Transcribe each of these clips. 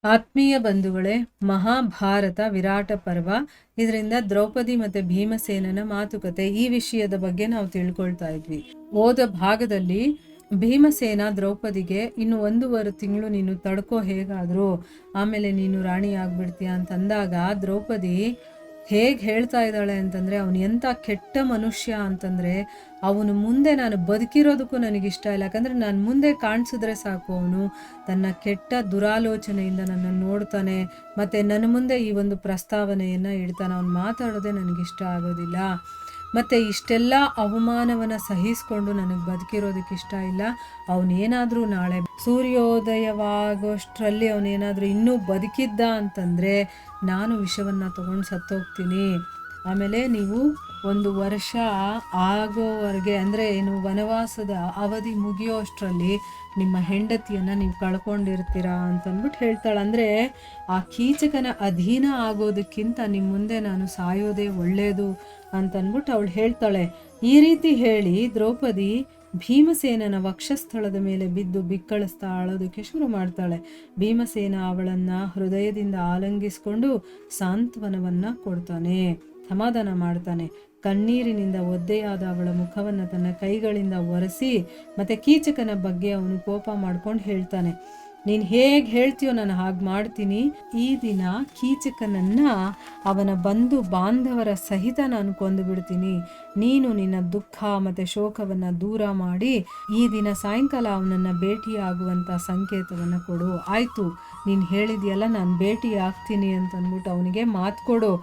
ಆತ್ಮೀಯ ಬಂಧುಗಳೇ, ಮಹಾಭಾರತ ವಿರಾಟ ಪರ್ವ, ಇದರಿಂದ ದ್ರೌಪದಿ ಮತ್ತೆ ಭೀಮಸೇನನ ಮಾತುಕತೆ ಈ ವಿಷಯದ ಬಗ್ಗೆ ನಾವು ತಿಳ್ಕೊಳ್ತಾ ಇದ್ವಿ. ಹೋದ ಭಾಗದಲ್ಲಿ ಭೀಮಸೇನ ದ್ರೌಪದಿಗೆ ಇನ್ನು 1.5 ತಿಂಗಳು ನೀನು ತಡ್ಕೋ, ಹೇಗಾದ್ರು ಆಮೇಲೆ ನೀನು ರಾಣಿ ಆಗ್ಬಿಡ್ತೀಯ ಅಂತಂದಾಗ ದ್ರೌಪದಿ ಹೇಗೆ ಹೇಳ್ತಾ ಇದ್ದಾಳೆ ಅಂತಂದರೆ, ಅವನು ಎಂಥ ಕೆಟ್ಟ ಮನುಷ್ಯ ಅಂತಂದರೆ, ಅವನು ಮುಂದೆ ನಾನು ಬದುಕಿರೋದಕ್ಕೂ ನನಗಿಷ್ಟ ಇಲ್ಲ. ಯಾಕಂದರೆ ನಾನು ಮುಂದೆ ಕಾಣಿಸಿದ್ರೆ ಸಾಕು, ಅವನು ತನ್ನ ಕೆಟ್ಟ ದುರಾಲೋಚನೆಯಿಂದ ನನ್ನನ್ನು ನೋಡ್ತಾನೆ, ಮತ್ತು ನನ್ನ ಮುಂದೆ ಈ ಒಂದು ಪ್ರಸ್ತಾವನೆಯನ್ನು ಇಡ್ತಾನೆ. ಅವನು ಮಾತಾಡೋದೇ ನನಗಿಷ್ಟ ಆಗೋದಿಲ್ಲ, ಮತ್ತು ಇಷ್ಟೆಲ್ಲ ಅವಮಾನವನ್ನು ಸಹಿಸ್ಕೊಂಡು ನನಗೆ ಬದುಕಿರೋದಕ್ಕೆ ಇಷ್ಟ ಇಲ್ಲ. ಅವನೇನಾದರೂ ನಾಳೆ ಸೂರ್ಯೋದಯವಾಗೋಷ್ಟರಲ್ಲಿ ಅವನೇನಾದರೂ ಇನ್ನೂ ಬದುಕಿದ್ದ ಅಂತಂದರೆ ನಾನು ವಿಷವನ್ನು ತಗೊಂಡು ಸತ್ತೋಗ್ತೀನಿ. ಆಮೇಲೆ ನೀವು 1 ವರ್ಷ ಆಗೋವರೆಗೆ, ಅಂದರೆ ಏನು, ವನವಾಸದ ಅವಧಿ ಮುಗಿಯೋಷ್ಟರಲ್ಲಿ ನಿಮ್ಮ ಹೆಂಡತಿಯನ್ನು ನೀವು ಕಳ್ಕೊಂಡಿರ್ತೀರ ಅಂತಂದ್ಬಿಟ್ಟು ಹೇಳ್ತಾಳೆ. ಅಂದರೆ ಆ ಕೀಚಕನ ಅಧೀನ ಆಗೋದಕ್ಕಿಂತ ನಿಮ್ಮ ಮುಂದೆ ನಾನು ಸಾಯೋದೇ ಒಳ್ಳೆಯದು ಅಂತಂದ್ಬಿಟ್ಟು ಅವಳು ಹೇಳ್ತಾಳೆ. ಈ ರೀತಿ ಹೇಳಿ ದ್ರೌಪದಿ ಭೀಮಸೇನನ ವಕ್ಷಸ್ಥಳದ ಮೇಲೆ ಬಿದ್ದು ಬಿಕ್ಕಳಿಸ್ತಾ ಅಳೋದಕ್ಕೆ ಶುರು ಮಾಡ್ತಾಳೆ. ಭೀಮಸೇನ ಅವಳನ್ನು ಹೃದಯದಿಂದ ಆಲಂಗಿಸ್ಕೊಂಡು ಸಾಂತ್ವನವನ್ನು ಕೊಡ್ತಾನೆ, ಸಮಾಧಾನ ಮಾಡ್ತಾನೆ. ಕಣ್ಣೀರಿನಿಂದ ಒದ್ದೆಯಾದ ಅವಳ ಮುಖವನ್ನು ತನ್ನ ಕೈಗಳಿಂದ ಒರೆಸಿ ಮತ್ತೆ ಕೀಚಕನ ಬಗ್ಗೆ ಅವನು ಕೋಪ ಮಾಡ್ಕೊಂಡು ಹೇಳ್ತಾನೆ, ನೀನು ಹೇಗೆ ಹೇಳ್ತೀಯೋ ನಾನು ಹಾಗೆ ಮಾಡ್ತೀನಿ. ಈ ದಿನ ಕೀಚಕನನ್ನ ಅವನ ಬಂಧು ಬಾಂಧವರ ಸಹಿತ ನಾನು ಕೊಂದು ಬಿಡ್ತೀನಿ. ನೀನು ನಿನ್ನ ದುಃಖ ಮತ್ತು ಶೋಕವನ್ನು ದೂರ ಮಾಡಿ ಈ ದಿನ ಸಾಯಂಕಾಲ ಅವನನ್ನು ಭೇಟಿಯಾಗುವಂಥ ಸಂಕೇತವನ್ನು ಕೊಡು. ಆಯಿತು, ನೀನು ಹೇಳಿದೆಯಲ್ಲ, ನಾನು ಭೇಟಿ ಆಗ್ತೀನಿ ಅಂತಂದ್ಬಿಟ್ಟು ಅವನಿಗೆ ಮಾತು ಕೊಡು.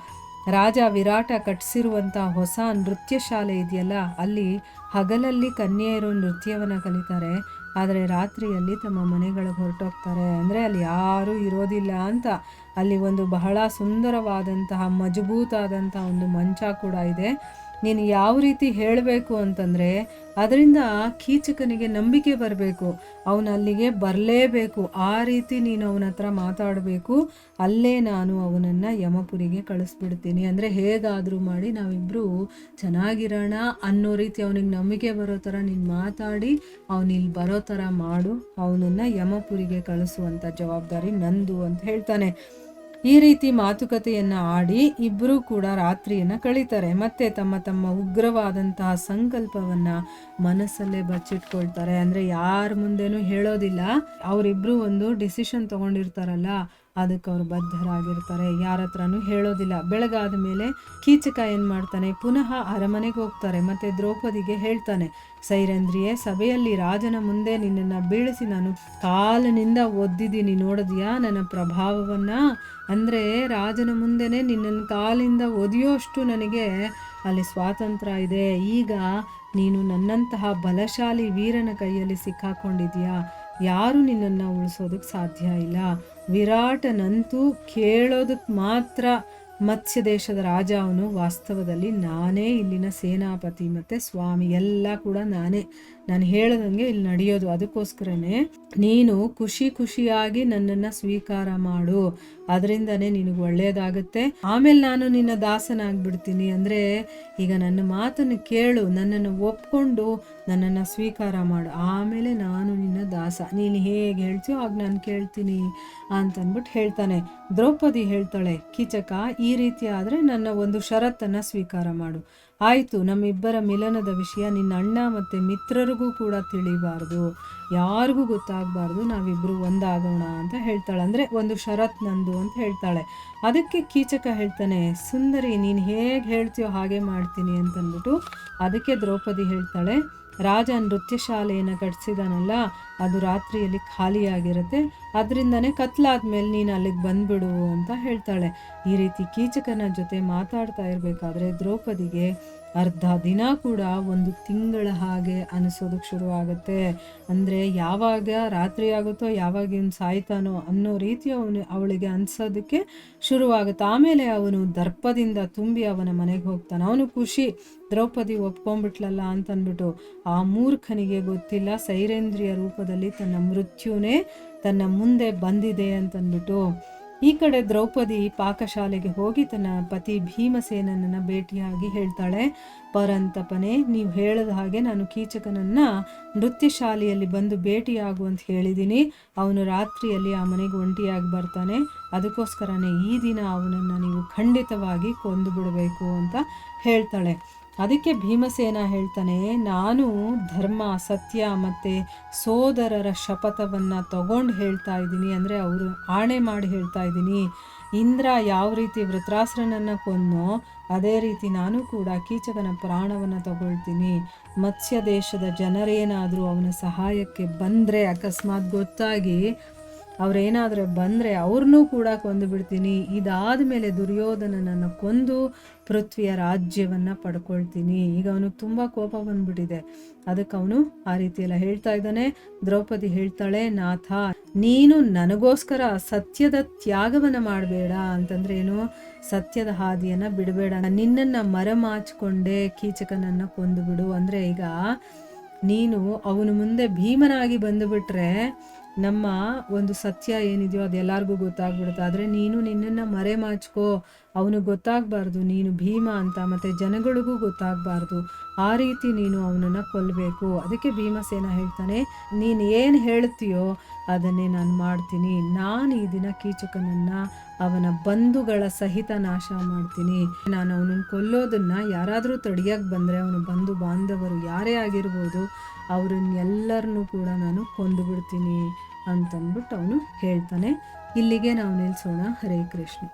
ರಾಜ ವಿರಾಟ ಕಟ್ಟಿಸಿರುವಂಥ ಹೊಸ ನೃತ್ಯ ಶಾಲೆ ಇದೆಯಲ್ಲ, ಅಲ್ಲಿ ಹಗಲಲ್ಲಿ ಕನ್ಯೆಯರು ನೃತ್ಯವನ್ನು ಕಲಿತಾರೆ, ಆದರೆ ರಾತ್ರಿಯಲ್ಲಿ ತಮ್ಮ ಮನೆಗಳಿಗೆ ಹೊರಟೋಗ್ತಾರೆ. ಅಂದರೆ ಅಲ್ಲಿ ಯಾರೂ ಇರೋದಿಲ್ಲ ಅಂತ. ಅಲ್ಲಿ ಒಂದು ಬಹಳ ಸುಂದರವಾದಂತಹ ಮಜಬೂತಾದಂಥ ಒಂದು ಮಂಚ ಕೂಡ ಇದೆ. ನೀನು ಯಾವ ರೀತಿ ಹೇಳಬೇಕು ಅಂತಂದರೆ, ಅದರಿಂದ ಕೀಚಕನಿಗೆ ನಂಬಿಕೆ ಬರಬೇಕು, ಅವನು ಅಲ್ಲಿಗೆ ಬರಲೇಬೇಕು. ಆ ರೀತಿ ನೀನು ಅವನ ಹತ್ರ ಮಾತಾಡಬೇಕು. ಅಲ್ಲೇ ನಾನು ಅವನನ್ನು ಯಮಪುರಿಗೆ ಕಳಿಸ್ಬಿಡ್ತೀನಿ. ಅಂದರೆ ಹೇಗಾದರೂ ಮಾಡಿ ನಾವಿಬ್ಬರು ಚೆನ್ನಾಗಿರೋಣ ಅನ್ನೋ ರೀತಿ ಅವನಿಗೆ ನಂಬಿಕೆ ಬರೋ ಥರ ನೀನು ಮಾತಾಡಿ ಅವನಿಲ್ಲಿ ಬರೋ ಥರ ಮಾಡು. ಅವನನ್ನು ಯಮಪುರಿಗೆ ಕಳಿಸುವಂಥ ಜವಾಬ್ದಾರಿ ನಂದು ಅಂತ ಹೇಳ್ತಾನೆ. ಈ ರೀತಿ ಮಾತುಕತೆಯನ್ನು ಆಡಿ ಇಬ್ಬರೂ ಕೂಡ ರಾತ್ರಿಯನ್ನು ಕಳೀತಾರೆ. ಮತ್ತೆ ತಮ್ಮ ತಮ್ಮ ಉಗ್ರವಾದಂತಹ ಸಂಕಲ್ಪವನ್ನು ಮನಸ್ಸಲ್ಲೇ ಬಚ್ಚಿಟ್ಕೊಳ್ತಾರೆ. ಅಂದರೆ ಯಾರ ಮುಂದೆನೂ ಹೇಳೋದಿಲ್ಲ. ಅವರಿಬ್ಬರು ಒಂದು ಡಿಸಿಷನ್ ತೊಗೊಂಡಿರ್ತಾರಲ್ಲ, ಅದಕ್ಕೆ ಅವರು ಬದ್ಧರಾಗಿರ್ತಾರೆ, ಯಾರ ಹತ್ರನೂ ಹೇಳೋದಿಲ್ಲ. ಬೆಳಗಾದ ಮೇಲೆ ಕೀಚಕ ಏನು ಮಾಡ್ತಾನೆ, ಪುನಃ ಅರಮನೆಗೆ ಹೋಗ್ತಾರೆ. ಮತ್ತು ದ್ರೌಪದಿಗೆ ಹೇಳ್ತಾನೆ, ಸೈರಂಧ್ರಿಯೇ, ಸಭೆಯಲ್ಲಿ ರಾಜನ ಮುಂದೆ ನಿನ್ನನ್ನು ಬೀಳಿಸಿ ನಾನು ಕಾಲಿನಿಂದ ಒದ್ದಿದ್ದೀನಿ, ನೋಡಿದ್ಯಾ ನನ್ನ ಪ್ರಭಾವವನ್ನು? ಅಂದರೆ ರಾಜನ ಮುಂದೆನೇ ನಿನ್ನನ್ನು ಕಾಲಿಂದ ಒದೆಯೋಷ್ಟು ನನಗೆ ಅಲ್ಲಿ ಸ್ವಾತಂತ್ರ್ಯ ಇದೆ. ಈಗ ನೀನು ನನ್ನಂತಹ ಬಲಶಾಲಿ ವೀರನ ಕೈಯಲ್ಲಿ ಸಿಕ್ಕಾಕೊಂಡಿದ್ಯಾ, ಯಾರು ನಿನ್ನನ್ನು ಉಳಿಸೋದಕ್ಕೆ ಸಾಧ್ಯ ಇಲ್ಲ. ವಿರಾಟನಂತೂ ಕೇಳೋದಕ್ಕೆ ಮಾತ್ರ ಮತ್ಸ್ಯ ದೇಶದ ರಾಜ ಅವನು. ವಾಸ್ತವದಲ್ಲಿ ನಾನೇ ಇಲ್ಲಿನ ಸೇನಾಪತಿ ಮತ್ತು ಸ್ವಾಮಿ, ಎಲ್ಲ ಕೂಡ ನಾನೇ. ನಾನು ಹೇಳ್ದಂಗೆ ಇಲ್ಲಿ ನಡೆಯೋದು. ಅದಕ್ಕೋಸ್ಕರನೇ ನೀನು ಖುಷಿಯಾಗಿ ನನ್ನನ್ನು ಸ್ವೀಕಾರ ಮಾಡು, ಅದರಿಂದನೇ ನಿನಗೆ ಒಳ್ಳೆಯದಾಗುತ್ತೆ. ಆಮೇಲೆ ನಾನು ನಿನ್ನ ದಾಸನಾಗ್ಬಿಡ್ತೀನಿ. ಅಂದರೆ ಈಗ ನನ್ನ ಮಾತನ್ನು ಕೇಳು, ನನ್ನನ್ನು ಒಪ್ಕೊಂಡು ನನ್ನನ್ನು ಸ್ವೀಕಾರ ಮಾಡು, ಆಮೇಲೆ ನಾನು ನಿನ್ನ ದಾಸ. ನೀನು ಹೇಗೆ ಹೇಳ್ತೀಯೋ ಆಗ ನಾನು ಕೇಳ್ತೀನಿ ಅಂತಂದ್ಬಿಟ್ಟು ಹೇಳ್ತಾನೆ. ದ್ರೌಪದಿ ಹೇಳ್ತಾಳೆ, ಕೀಚಕ, ಈ ರೀತಿ ಆದರೆ ನನ್ನ ಒಂದು ಷರತ್ತನ್ನು ಸ್ವೀಕಾರ ಮಾಡು. ಆಯಿತು, ನಮ್ಮಿಬ್ಬರ ಮಿಲನದ ವಿಷಯ ನಿನ್ನ ಅಣ್ಣ ಮತ್ತು ಮಿತ್ರರಿಗೂ ಕೂಡ ತಿಳಿಬಾರ್ದು, ಯಾರಿಗೂ ಗೊತ್ತಾಗಬಾರ್ದು, ನಾವಿಬ್ಬರು ಒಂದಾಗೋಣ ಅಂತ ಹೇಳ್ತಾಳೆ. ಅಂದರೆ ಒಂದು ಷರತ್ ನಂದು ಅಂತ ಹೇಳ್ತಾಳೆ. ಅದಕ್ಕೆ ಕೀಚಕ ಹೇಳ್ತಾನೆ, ಸುಂದರಿ, ನೀನು ಹೇಗೆ ಹೇಳ್ತೀಯೋ ಹಾಗೆ ಮಾಡ್ತೀನಿ ಅಂತಂದ್ಬಿಟ್ಟು. ಅದಕ್ಕೆ ದ್ರೌಪದಿ ಹೇಳ್ತಾಳೆ, ರಾಜ ನೃತ್ಯ ಶಾಲೆಯನ್ನು ಕಟ್ಸಿದಾನಲ್ಲ, ಅದು ರಾತ್ರಿಯಲ್ಲಿ ಖಾಲಿಯಾಗಿರುತ್ತೆ, ಅದರಿಂದನೇ ಕತ್ಲಾದ್ಮೇಲೆ ನೀನು ಅಲ್ಲಿಗೆ ಬಂದ್ಬಿಡು ಅಂತ ಹೇಳ್ತಾಳೆ. ಈ ರೀತಿ ಕೀಚಕನ ಜೊತೆ ಮಾತಾಡ್ತಾ ಇರಬೇಕಾದ್ರೆ ದ್ರೌಪದಿಗೆ ಅರ್ಧ ದಿನ ಕೂಡ 1 ತಿಂಗಳ ಹಾಗೆ ಅನಿಸೋದಕ್ಕೆ ಶುರುವಾಗುತ್ತೆ. ಅಂದರೆ ಯಾವಾಗ ರಾತ್ರಿ ಆಗುತ್ತೋ, ಯಾವಾಗ ಇವನು ಸಾಯ್ತಾನೋ ಅನ್ನೋ ರೀತಿ ಅವಳಿಗೆ ಅನಿಸೋದಕ್ಕೆ ಶುರುವಾಗುತ್ತೆ. ಆಮೇಲೆ ಅವನು ದರ್ಪದಿಂದ ತುಂಬಿ ಅವನ ಮನೆಗೆ ಹೋಗ್ತಾನೆ. ಅವನು ಖುಷಿ, ದ್ರೌಪದಿ ಒಪ್ಕೊಂಡ್ಬಿಟ್ಲಲ್ಲ ಅಂತಂದ್ಬಿಟ್ಟು. ಆ ಮೂರ್ಖನಿಗೆ ಗೊತ್ತಿಲ್ಲ ಸೈರೇಂದ್ರಿಯ ರೂಪದಲ್ಲಿ ತನ್ನ ಮೃತ್ಯುನೇ ತನ್ನ ಮುಂದೆ ಬಂದಿದೆ ಅಂತಂದ್ಬಿಟ್ಟು. ಈ ಕಡೆ ದ್ರೌಪದಿ ಪಾಕಶಾಲೆಗೆ ಹೋಗಿ ತನ್ನ ಪತಿ ಭೀಮಸೇನನನ್ನು ಭೇಟಿಯಾಗಿ ಹೇಳ್ತಾಳೆ, ಪರಂತಪನೆ, ನೀವು ಹೇಳಿದ ಹಾಗೆ ನಾನು ಕೀಚಕನನ್ನು ನೃತ್ಯ ಶಾಲೆಯಲ್ಲಿ ಬಂದು ಭೇಟಿಯಾಗು ಅಂತ ಹೇಳಿದ್ದೀನಿ. ಅವನು ರಾತ್ರಿಯಲ್ಲಿ ಆ ಮನೆಗೆ ಒಂಟಿಯಾಗಿ ಬರ್ತಾನೆ, ಅದಕ್ಕೋಸ್ಕರನೇ ಈ ದಿನ ಅವನನ್ನು ನೀವು ಖಂಡಿತವಾಗಿ ಕೊಂದು ಬಿಡಬೇಕು ಅಂತ ಹೇಳ್ತಾಳೆ. ಅದಕ್ಕೆ ಭೀಮಸೇನ ಹೇಳ್ತಾನೆ, ನಾನು ಧರ್ಮ, ಸತ್ಯ ಮತ್ತು ಸೋದರರ ಶಪಥವನ್ನು ತಗೊಂಡು ಹೇಳ್ತಾ ಇದ್ದೀನಿ, ಅಂದರೆ ಅವರು ಆಣೆ ಮಾಡಿ ಹೇಳ್ತಾ ಇದ್ದೀನಿ. ಇಂದ್ರ ಯಾವ ರೀತಿ ವೃತ್ರಾಸುರನನ್ನು ಕೊಂದನೋ ಅದೇ ರೀತಿ ನಾನು ಕೂಡ ಕೀಚಕನ ಪ್ರಾಣವನ್ನು ತಗೊಳ್ತೀನಿ. ಮತ್ಸ್ಯ ದೇಶದ ಜನರೇನಾದರೂ ಅವನ ಸಹಾಯಕ್ಕೆ ಬಂದರೆ, ಅಕಸ್ಮಾತ್ ಗೊತ್ತಾಗಿ ಅವರೇನಾದರೂ ಬಂದರೆ ಅವ್ರನ್ನೂ ಕೂಡ ಕೊಂದು ಬಿಡ್ತೀನಿ. ಇದಾದ ಮೇಲೆ ದುರ್ಯೋಧನನನ್ನು ಕೊಂದು ಪೃಥ್ವಿಯ ರಾಜ್ಯವನ್ನು ಪಡ್ಕೊಳ್ತೀನಿ. ಈಗ ಅವನಿಗೆ ತುಂಬ ಕೋಪ ಬಂದ್ಬಿಟ್ಟಿದೆ. ಅದಕ್ಕೆ ಅವನು ಆ ರೀತಿಯೆಲ್ಲ ಹೇಳ್ತಾ ಇದ್ದಾನೆ. ದ್ರೌಪದಿ ಹೇಳ್ತಾಳೆ, ನಾಥ, ನೀನು ನನಗೋಸ್ಕರ ಸತ್ಯದ ತ್ಯಾಗವನ್ನು ಮಾಡಬೇಡ. ಅಂತಂದ್ರೆ ಏನು? ಸತ್ಯದ ಹಾದಿಯನ್ನು ಬಿಡಬೇಡ. ನಿನ್ನನ್ನು ಮರೆಮಾಚಿಕೊಂಡೇ ಕೀಚಕನನ್ನು ಕೊಂದು ಬಿಡು. ಅಂದರೆ ಈಗ ನೀನು ಅವನು ಮುಂದೆ ಭೀಮನಾಗಿ ಬಂದುಬಿಟ್ರೆ ನಮ್ಮ ಒಂದು ಸತ್ಯ ಏನಿದೆಯೋ ಅದೆಲ್ಲರಿಗೂ ಗೊತ್ತಾಗ್ಬಿಡುತ್ತೆ. ಆದರೆ ನೀನು ನಿನ್ನನ್ನು ಮರೆಮಾಚ್ಕೋ, ಅವನಿಗೆ ಗೊತ್ತಾಗಬಾರ್ದು ನೀನು ಭೀಮ ಅಂತ, ಮತ್ತು ಜನಗಳಿಗೂ ಗೊತ್ತಾಗಬಾರ್ದು. ಆ ರೀತಿ ನೀನು ಅವನನ್ನು ಕೊಲ್ಲಬೇಕು. ಅದಕ್ಕೆ ಭೀಮಸೇನ ಹೇಳ್ತಾನೆ, ನೀನು ಏನು ಹೇಳ್ತೀಯೋ ಅದನ್ನೇ ನಾನು ಮಾಡ್ತೀನಿ. ನಾನು ಈ ದಿನ ಕೀಚಕನನ್ನು ಅವನ ಬಂಧುಗಳ ಸಹಿತ ನಾಶ ಮಾಡ್ತೀನಿ. ನಾನು ಅವನನ್ನು ಕೊಲ್ಲೋದನ್ನು ಯಾರಾದರೂ ತಡೆಯೋಕ್ಕೆ ಬಂದರೆ, ಅವನ ಬಂಧು ಬಾಂಧವರು ಯಾರೇ ಆಗಿರ್ಬೋದು, ಅವ್ರನ್ನೆಲ್ಲರನ್ನೂ ಕೂಡ ನಾನು ಕೊಂದು ಬಿಡ್ತೀನಿ ಅಂತಂದ್ಬಿಟ್ಟು ಅವನು ಹೇಳ್ತಾನೆ. ಇಲ್ಲಿಗೆ ನಾವು ನಿಲ್ಲಿಸೋಣ. ಹರೇ ಕೃಷ್ಣ.